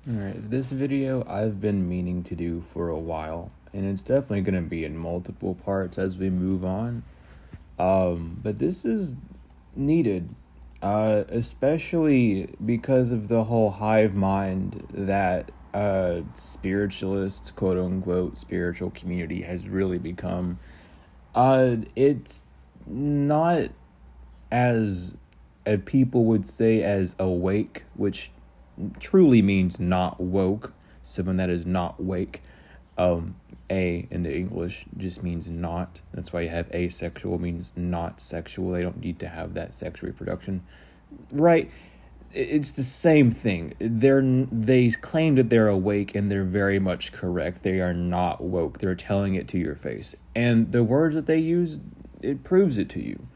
Alright, this video I've been meaning to do for a while, and it's definitely going to be in multiple parts as we move on. But this is needed, especially because of the whole hive mind that spiritualists, quote unquote, spiritual community has really become. It's not as people would say as awake, which truly means not woke, someone that is not wake. A in the English just means not. That's why you have asexual means not sexual. They don't need to have that sexual reproduction, right? It's the same thing. They claim that they're awake, and they're very much correct. They are not woke. They're telling it to your face, and the words that they use, it proves it to you.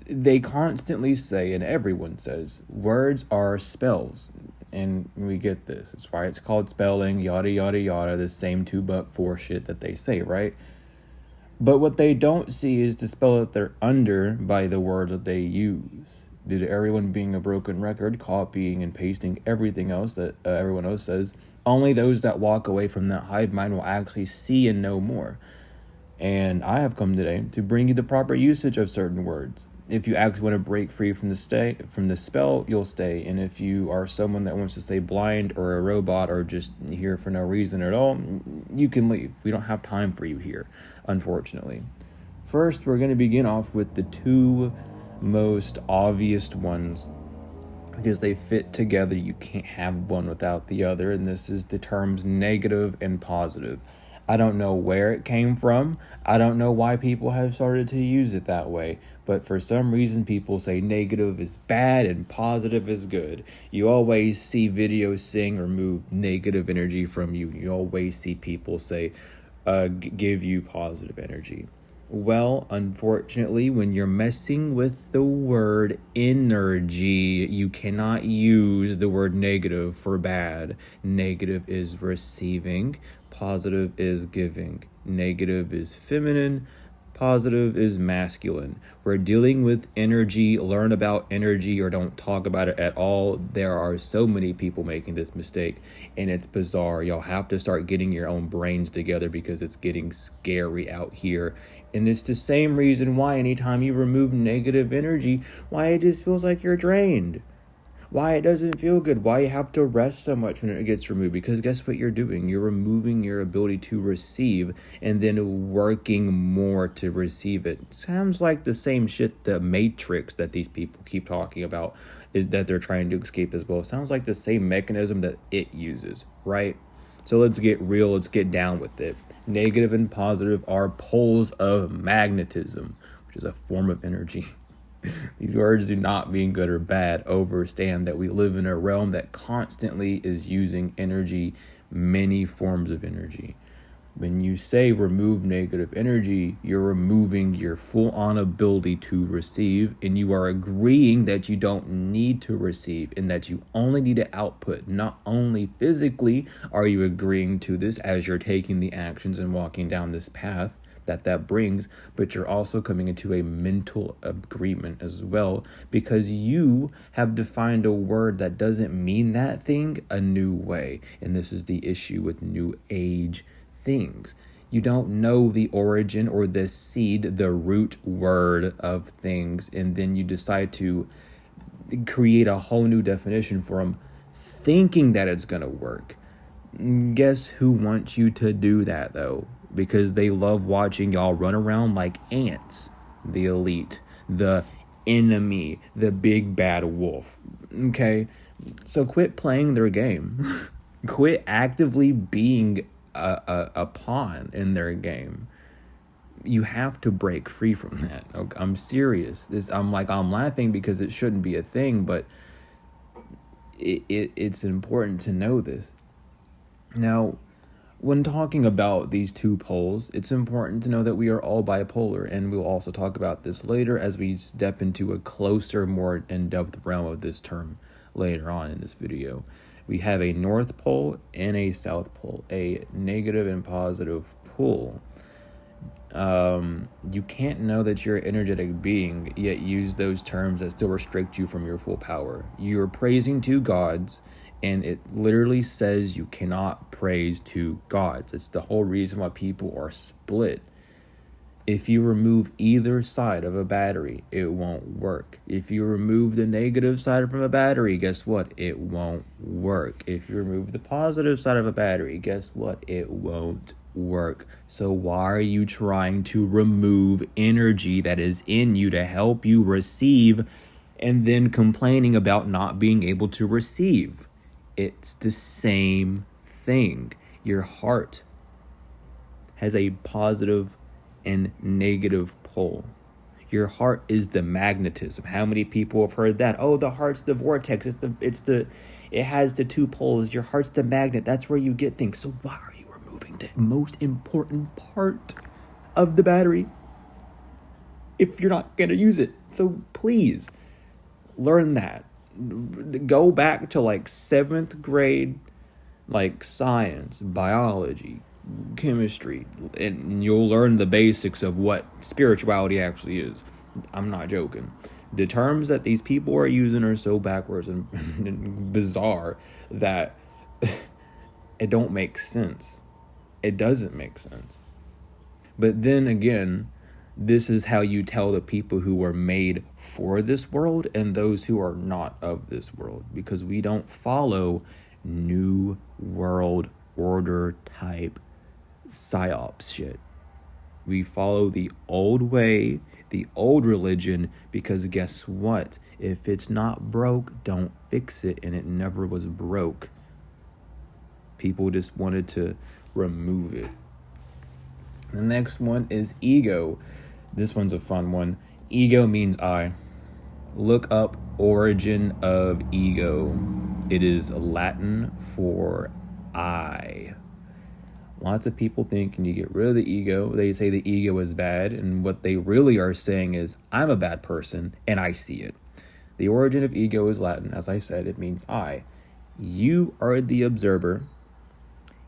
They constantly say, and everyone says, words are spells. And we get this. That's why it's called spelling, yada, yada, yada, the same 2-4 shit that they say, right? But what they don't see is the spell that they're under by the word that they use. Due to everyone being a broken record, copying and pasting everything else that everyone else says, only those that walk away from that hive mind will actually see and know more. And I have come today to bring you the proper usage of certain words. If you actually want to break free from the spell, you'll stay. And if you are someone that wants to stay blind or a robot or just here for no reason at all, you can leave. We don't have time for you here, unfortunately. First, we're going to begin off with the two most obvious ones because they fit together. You can't have one without the other, and this is the terms negative and positive. I don't know where it came from. I don't know why people have started to use it that way. But for some reason, people say negative is bad and positive is good. You always see videos saying remove negative energy from you. You always see people say give you positive energy. Well, unfortunately, when you're messing with the word energy, you cannot use the word negative for bad. Negative is receiving. Positive is giving. Negative is feminine. Positive is masculine. We're dealing with energy. Learn about energy or don't talk about it at all. There are so many people making this mistake, and it's bizarre. Y'all have to start getting your own brains together because it's getting scary out here. And it's the same reason why anytime you remove negative energy, why it just feels like you're drained. Why it doesn't feel good, why you have to rest so much when it gets removed. Because guess what you're doing? You're removing your ability to receive and then working more to receive it. Sounds like the same shit, the matrix that these people keep talking about is that they're trying to escape as well. Sounds like the same mechanism that it uses, right? So let's get real, let's get down with it. Negative and positive are poles of magnetism, which is a form of energy. These words do not mean good or bad. Understand that we live in a realm that constantly is using energy, many forms of energy. When you say remove negative energy, you're removing your full-on ability to receive, and you are agreeing that you don't need to receive and that you only need to output. Not only physically are you agreeing to this as you're taking the actions and walking down this path that brings, but you're also coming into a mental agreement as well, because you have defined a word that doesn't mean that thing a new way. And this is the issue with new age things. You don't know the origin or the seed, the root word of things, and then you decide to create a whole new definition for them, thinking that it's going to work. Guess who wants you to do that, though? Because they love watching y'all run around like ants. The elite, the enemy, the big bad wolf. Okay? So quit playing their game. Quit actively being a pawn in their game. You have to break free from that. Okay? I'm serious. I'm laughing because it shouldn't be a thing, but it's important to know this. Now, when talking about these two poles, it's important to know that we are all bipolar, and we'll also talk about this later as we step into a closer, more in-depth realm of this term later on in this video. We have a north pole and a south pole, a negative and positive pole. You can't know that you're an energetic being, yet use those terms that still restrict you from your full power. You're praising two gods, And it literally says you cannot praise two gods. It's the whole reason why people are split. If you remove either side of a battery, it won't work. If you remove the negative side from a battery, guess what? It won't work. If you remove the positive side of a battery, guess what? It won't work. So why are you trying to remove energy that is in you to help you receive and then complaining about not being able to receive? It's the same thing. Your heart has a positive and negative pole. Your heart is the magnetism. How many people have heard that? Oh, the heart's the vortex. It has the two poles. Your heart's the magnet. That's where you get things. So why are you removing the most important part of the battery if you're not going to use it? So please learn that. Go back to like 7th grade, like science, biology, chemistry, and you'll learn the basics of what spirituality actually is. I'm not joking. The terms that these people are using are so backwards and bizarre that it don't make sense. It doesn't make sense. But then again, this is how you tell the people who are made for this world and those who are not of this world, because we don't follow new world order type psyops shit. We follow the old way, the old religion, because guess what? If it's not broke, don't fix it, and it never was broke. People just wanted to remove it. The next one is ego. This one's a fun one. Ego means I. Look up origin of ego. It is Latin for I. Lots of people think when you get rid of the ego, they say the ego is bad, and what they really are saying is, I'm a bad person, and I see it. The origin of ego is Latin. As I said, it means I. You are the observer,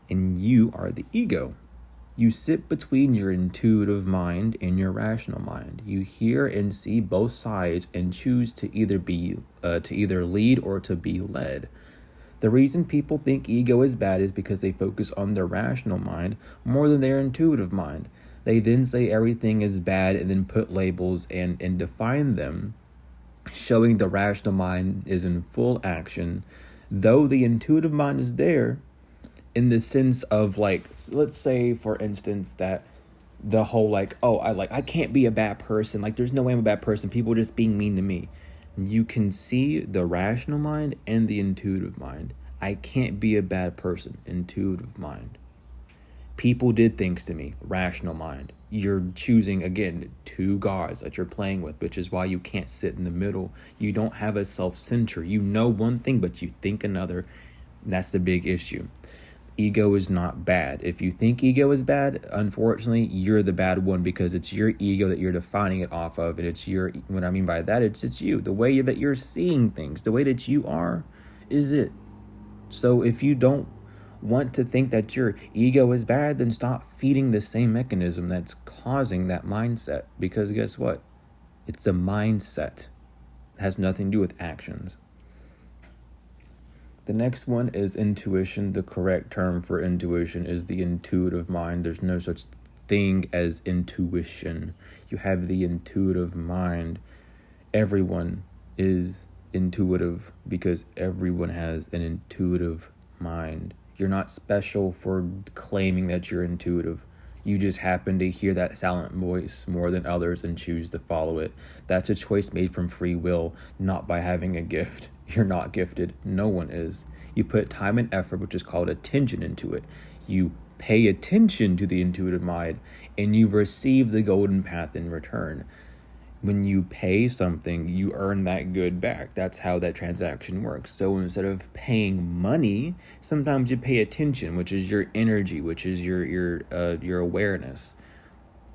and you are the ego. You sit between your intuitive mind and your rational mind. You hear and see both sides and choose to either lead or to be led. The reason people think ego is bad is because they focus on their rational mind more than their intuitive mind. They then say everything is bad and then put labels and define them, showing the rational mind is in full action, though the intuitive mind is there in the sense of, like, let's say, for instance, that the whole, like, I can't be a bad person. Like, there's no way I'm a bad person. People are just being mean to me. You can see the rational mind and the intuitive mind. I can't be a bad person. Intuitive mind. People did things to me. Rational mind. You're choosing, again, two gods that you're playing with, which is why you can't sit in the middle. You don't have a self-censor. You know one thing, but you think another. That's the big issue. Ego is not bad. If you think ego is bad, unfortunately, you're the bad one, because it's your ego that you're defining it off of. And it's your, what I mean by that, it's you. The way that you're seeing things, the way that you are, is it. So if you don't want to think that your ego is bad, then stop feeding the same mechanism that's causing that mindset. Because guess what? It's a mindset. It has nothing to do with actions. The next one is intuition. The correct term for intuition is the intuitive mind. There's no such thing as intuition. You have the intuitive mind. Everyone is intuitive because everyone has an intuitive mind. You're not special for claiming that you're intuitive. You just happen to hear that silent voice more than others and choose to follow it. That's a choice made from free will, not by having a gift. You're not gifted. No one is. You put time and effort, which is called attention, into it. You pay attention to the intuitive mind, and you receive the golden path in return. When you pay something, you earn that good back. That's how that transaction works. So instead of paying money, sometimes you pay attention, which is your energy, which is your awareness.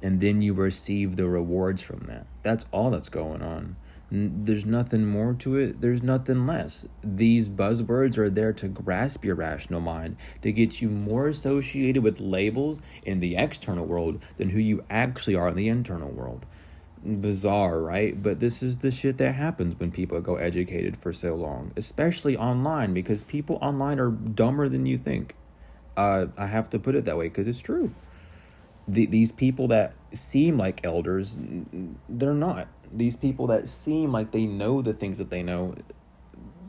And then you receive the rewards from that. That's all that's going on. There's nothing more to it. There's nothing less. These buzzwords are there to grasp your rational mind, to get you more associated with labels in the external world than who you actually are in the internal world. bizarre, right? But this is the shit that happens when people go educated for so long, especially online, because people online are dumber than you think. I have to put it that way because it's true. These people that seem like elders, they're not. These people that seem like they know the things that they know,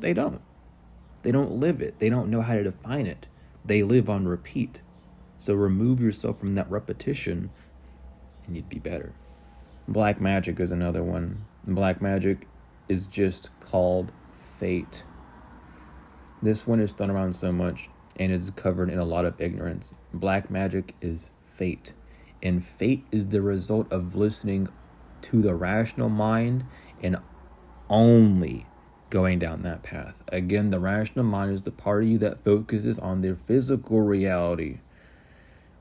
they don't. They don't live it. They don't know how to define it. They live on repeat. So remove yourself from that repetition and you'd be better. Black magic is another one. Black magic is just called fate. This one is thrown around so much and is covered in a lot of ignorance. Black magic is fate. And fate is the result of listening to the rational mind and only going down that path. Again, the rational mind is the part of you that focuses on their physical reality.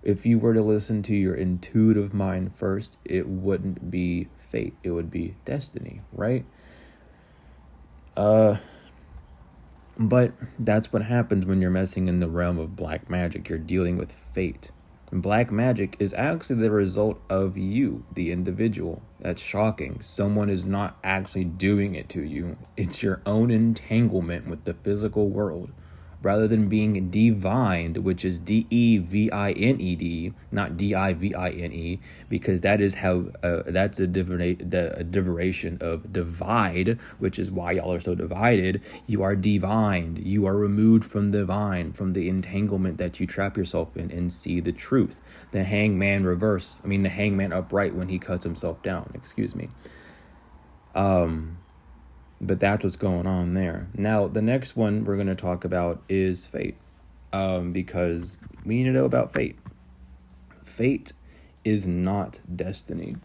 If you were to listen to your intuitive mind first, it wouldn't be fate. It would be destiny, right? But that's what happens when you're messing in the realm of black magic. You're dealing with fate. Black magic is actually the result of you, the individual. That's shocking. Someone is not actually doing it to you. It's your own entanglement with the physical world. Rather than being divined, which is D-E-V-I-N-E-D, not D-I-V-I-N-E, because that is how, that's a derivation of divide, which is why y'all are so divided. You are divined. You are removed from the divine, from the entanglement that you trap yourself in, and see the truth. The hangman upright when he cuts himself down, excuse me. But that's what's going on there. Now, the next one we're going to talk about is fate, because we need to know about fate. Fate is not destiny.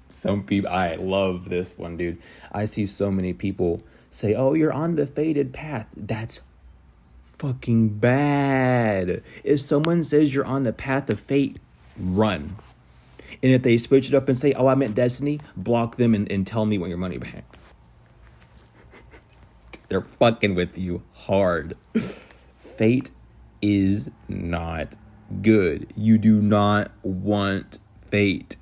Some people, I love this one, dude. I see so many people say, oh, you're on the fated path. That's fucking bad. If someone says you're on the path of fate, run. And if they switch it up and say, oh, I meant destiny, block them and tell me when your money back. They're fucking with you hard. Fate is not good. You do not want fate.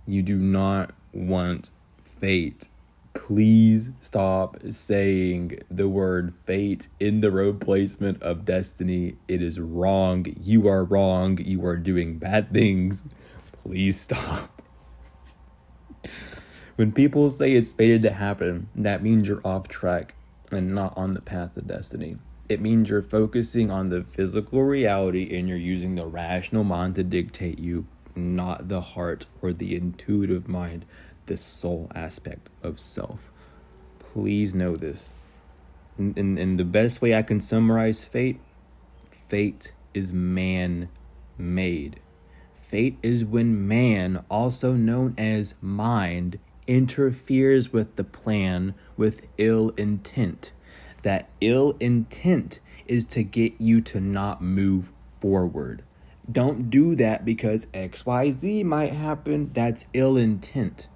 You do not want fate. Please stop saying the word fate in the replacement of destiny. It is wrong. You are wrong. You are doing bad things. Please stop. When people say it's fated to happen, that means you're off track and not on the path of destiny. It means you're focusing on the physical reality and you're using the rational mind to dictate you, not the heart or the intuitive mind, the soul aspect of self. Please know this. And the best way I can summarize fate is man-made. Fate is when man, also known as mind, interferes with the plan with ill intent. That ill intent is to get you to not move forward. Don't do that because XYZ might happen. That's ill intent.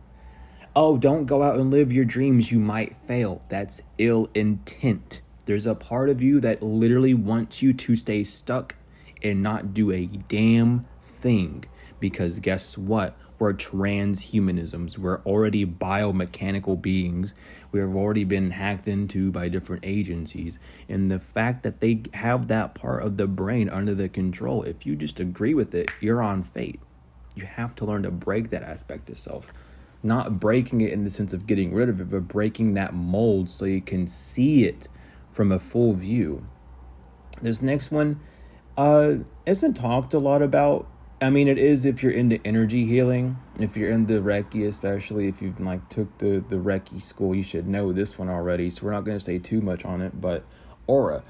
Oh, don't go out and live your dreams. You might fail. That's ill intent. There's a part of you that literally wants you to stay stuck and not do a damn thing. Because guess what? We're transhumanisms. We're already biomechanical beings. We have already been hacked into by different agencies. And the fact that they have that part of the brain under the control, if you just agree with it, you're on fate. You have to learn to break that aspect of self. Not breaking it in the sense of getting rid of it, but breaking that mold so you can see it from a full view. This next one isn't talked a lot about. I mean, it is if you're into energy healing, if you're in the Reiki, especially if you've took the Reiki school, you should know this one already. So we're not going to say too much on it, but aura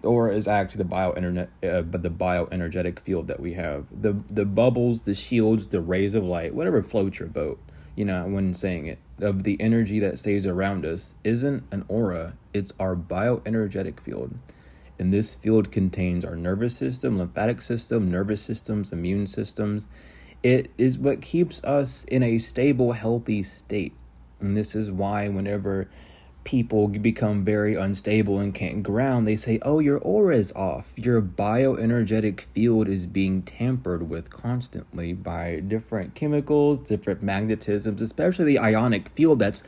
is actually the bioenergetic field that we have. The bubbles, the shields, the rays of light, whatever floats your boat, when saying it, of the energy that stays around us isn't an aura. It's our bioenergetic field. And this field contains our nervous system, lymphatic system, nervous systems, immune systems. It is what keeps us in a stable, healthy state. And this is why whenever people become very unstable and can't ground, they say, oh, your aura is off. Your bioenergetic field is being tampered with constantly by different chemicals, different magnetisms, especially the ionic field that's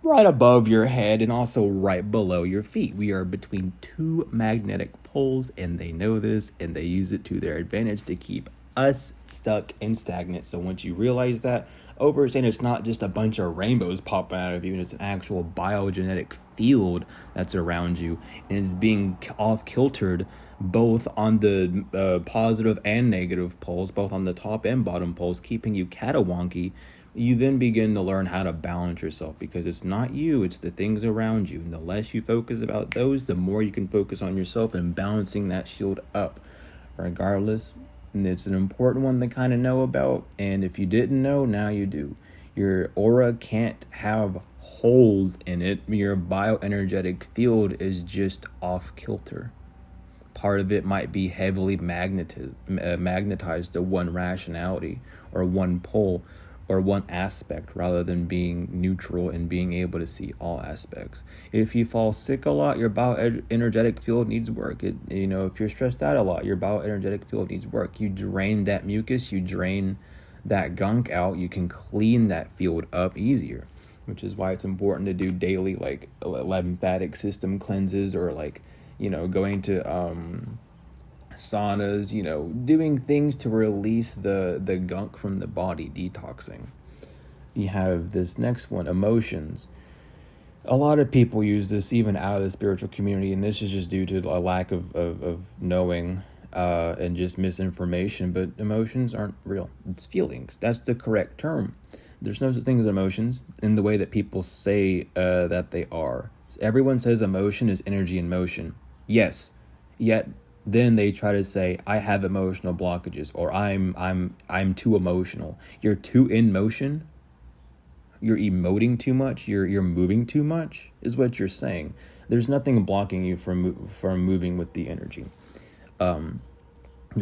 right above your head and also right below your feet. We are between two magnetic poles, and they know this, and they use it to their advantage to keep us stuck and stagnant. So once you realize that, overstand it's not just a bunch of rainbows popping out of you, and it's an actual biogenetic field that's around you, and it's being off kiltered both on the positive and negative poles, both on the top and bottom poles, keeping you catawonky. You then begin to learn how to balance yourself, because it's not you, it's the things around you. And the less you focus about those, the more you can focus on yourself and balancing that shield up. Regardless, and it's an important one to kind of know about. And if you didn't know, now you do. Your aura can't have holes in it. Your bioenergetic field is just off kilter. Part of it might be heavily magnetized to one rationality or one pole or one aspect, rather than being neutral and being able to see all aspects. If you fall sick a lot, your bioenergetic field needs work. If you're stressed out a lot, your bioenergetic field needs work. You drain that mucus, you drain that gunk out, you can clean that field up easier, which is why it's important to do daily, like, lymphatic system cleanses, or going to saunas, doing things to release the gunk from the body, detoxing. You have this next one, emotions. A lot of people use this even out of the spiritual community, and this is just due to a lack of knowing and just misinformation. But emotions aren't real. It's feelings. That's the correct term. There's no such thing as emotions in the way that people say that they are. Everyone says emotion is energy in motion. Yes, yet then they try to say, I have emotional blockages, or I'm too emotional. You're too in motion. You're emoting too much. You're moving too much, is what you're saying. There's nothing blocking you from moving with the energy. You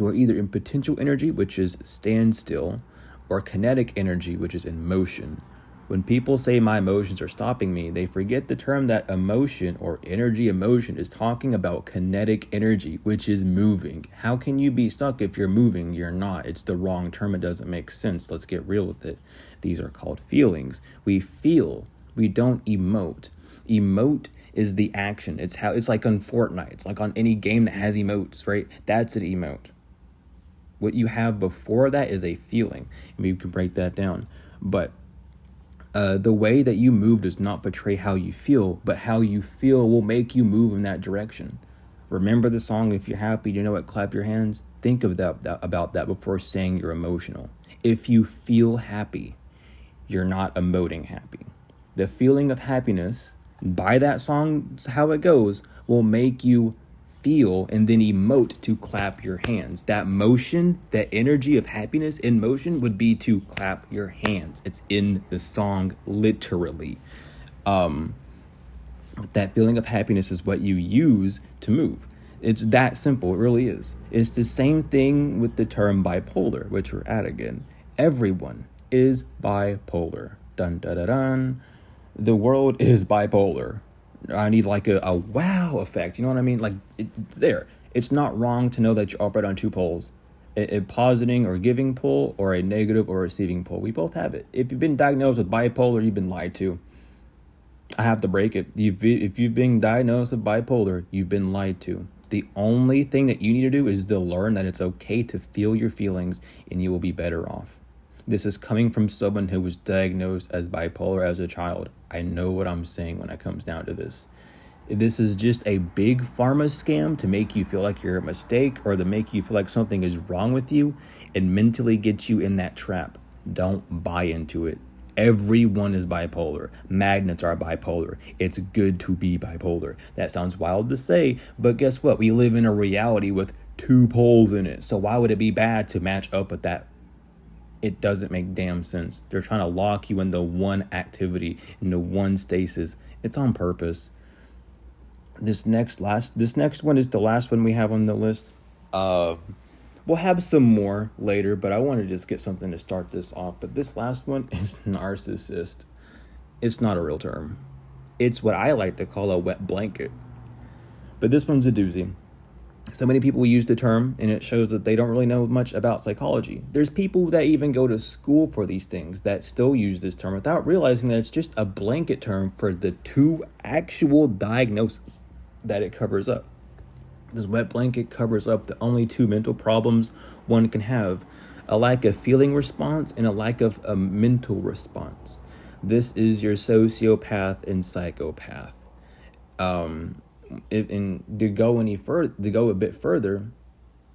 are either in potential energy, which is standstill, or kinetic energy, which is in motion. When people say my emotions are stopping me, they forget the term that emotion, or energy emotion, is talking about kinetic energy, which is moving. How can you be stuck if you're moving? You're not. It's the wrong term. It doesn't make sense. Let's get real with it. These are called feelings. We feel. We don't emote. Emote is the action. It's like on Fortnite. It's like on any game that has emotes, right? That's an emote. What you have before that is a feeling. Maybe you can break that down. But the way that you move does not portray how you feel, but how you feel will make you move in that direction. Remember the song, if you're happy, you know what, clap your hands? Think of about that before saying you're emotional. If you feel happy, you're not emoting happy. The feeling of happiness, by that song, how it goes, will make you feel and then emote to clap your hands. That motion, that energy of happiness in motion would be to clap your hands. It's in the song, literally. That feeling of happiness is what you use to move. It's that simple. It really is. It's the same thing with the term bipolar, which we're at again. Everyone is bipolar. Dun, dun, dun, dun. The world is bipolar. I need like a wow effect. You know what I mean? Like, it's there. It's not wrong to know that you operate on two poles. A positing or giving pole, or a negative or receiving pole. We both have it. If you've been diagnosed with bipolar, you've been lied to. I have to break it. If you've been diagnosed with bipolar, you've been lied to. The only thing that you need to do is to learn that it's okay to feel your feelings, and you will be better off. This is coming from someone who was diagnosed as bipolar as a child. I know what I'm saying when it comes down to this. This is just a big pharma scam to make you feel like you're a mistake, or to make you feel like something is wrong with you and mentally get you in that trap. Don't buy into it. Everyone is bipolar. Magnets are bipolar. It's good to be bipolar. That sounds wild to say, but guess what? We live in a reality with two poles in it. So why would it be bad to match up with that? It doesn't make damn sense. They're trying to lock you into one activity, into one stasis. It's on purpose. This next one is the last one we have on the list. We'll have some more later, but I want to just get something to start this off. But this last one is narcissist. It's not a real term. It's what I like to call a wet blanket. But this one's a doozy. So many people use the term, and it shows that they don't really know much about psychology. There's people that even go to school for these things that still use this term without realizing that it's just a blanket term for the two actual diagnoses that it covers up. This wet blanket covers up the only two mental problems one can have: a lack of feeling response and a lack of a mental response. This is your sociopath and psychopath. And to go a bit further,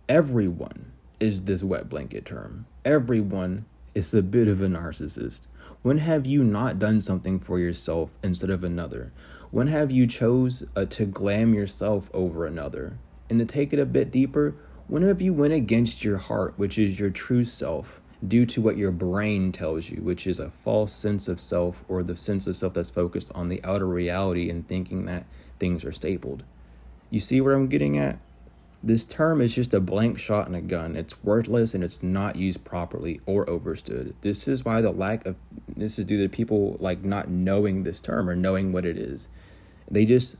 everyone is this wet blanket term. Everyone is a bit of a narcissist. When have you not done something for yourself instead of another? When have you chose to glam yourself over another? And to take it a bit deeper, when have you went against your heart, which is your true self, due to what your brain tells you, which is a false sense of self, or the sense of self that's focused on the outer reality and thinking that things are stapled? You see where I'm getting at? This term is just a blank shot in a gun. It's worthless and it's not used properly or overstood. This is why this is due to people like not knowing this term or knowing what it is. They just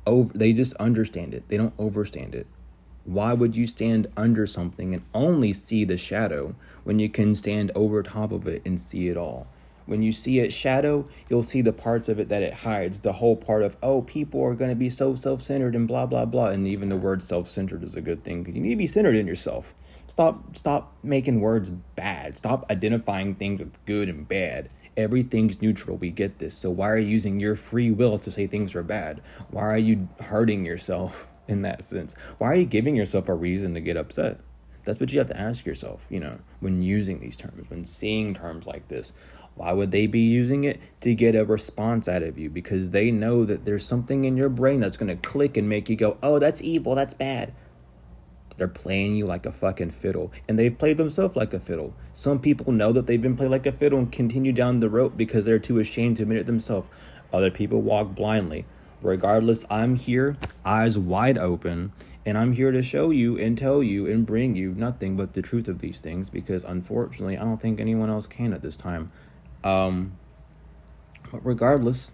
understand it. They don't overstand it. Why would you stand under something and only see the shadow when you can stand over top of it and see it all? When you see its shadow, you'll see the parts of it that it hides. The whole part of, oh, people are going to be so self-centered and blah, blah, blah. And even the word self-centered is a good thing, because you need to be centered in yourself. Stop making words bad. Stop identifying things with good and bad. Everything's neutral. We get this. So why are you using your free will to say things are bad? Why are you hurting yourself in that sense? Why are you giving yourself a reason to get upset? That's what you have to ask yourself, when using these terms, when seeing terms like this. Why would they be using it? To get a response out of you, because they know that there's something in your brain that's going to click and make you go, oh, that's evil, that's bad. They're playing you like a fucking fiddle, and they've played themselves like a fiddle. Some people know that they've been played like a fiddle and continue down the rope because they're too ashamed to admit it themselves. Other people walk blindly. Regardless, I'm here, eyes wide open, and I'm here to show you and tell you and bring you nothing but the truth of these things, because unfortunately, I don't think anyone else can at this time. But regardless,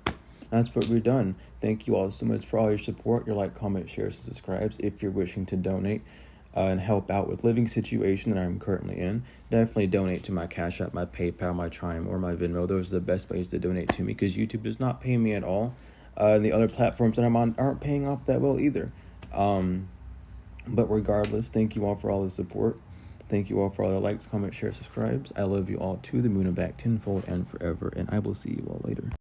that's what we're done. Thank you all so much for all your support, your like, comment, shares, and subscribes. If you're wishing to donate and help out with living situation that I'm currently in, definitely donate to my Cash App, my PayPal, my Chime, or my Venmo. Those are the best ways to donate to me, because YouTube does not pay me at all. And the other platforms that I'm on aren't paying off that well either. But regardless, thank you all for all the support. Thank you all for all the likes, comments, shares, subscribes. I love you all to the moon and back tenfold and forever, and I will see you all later.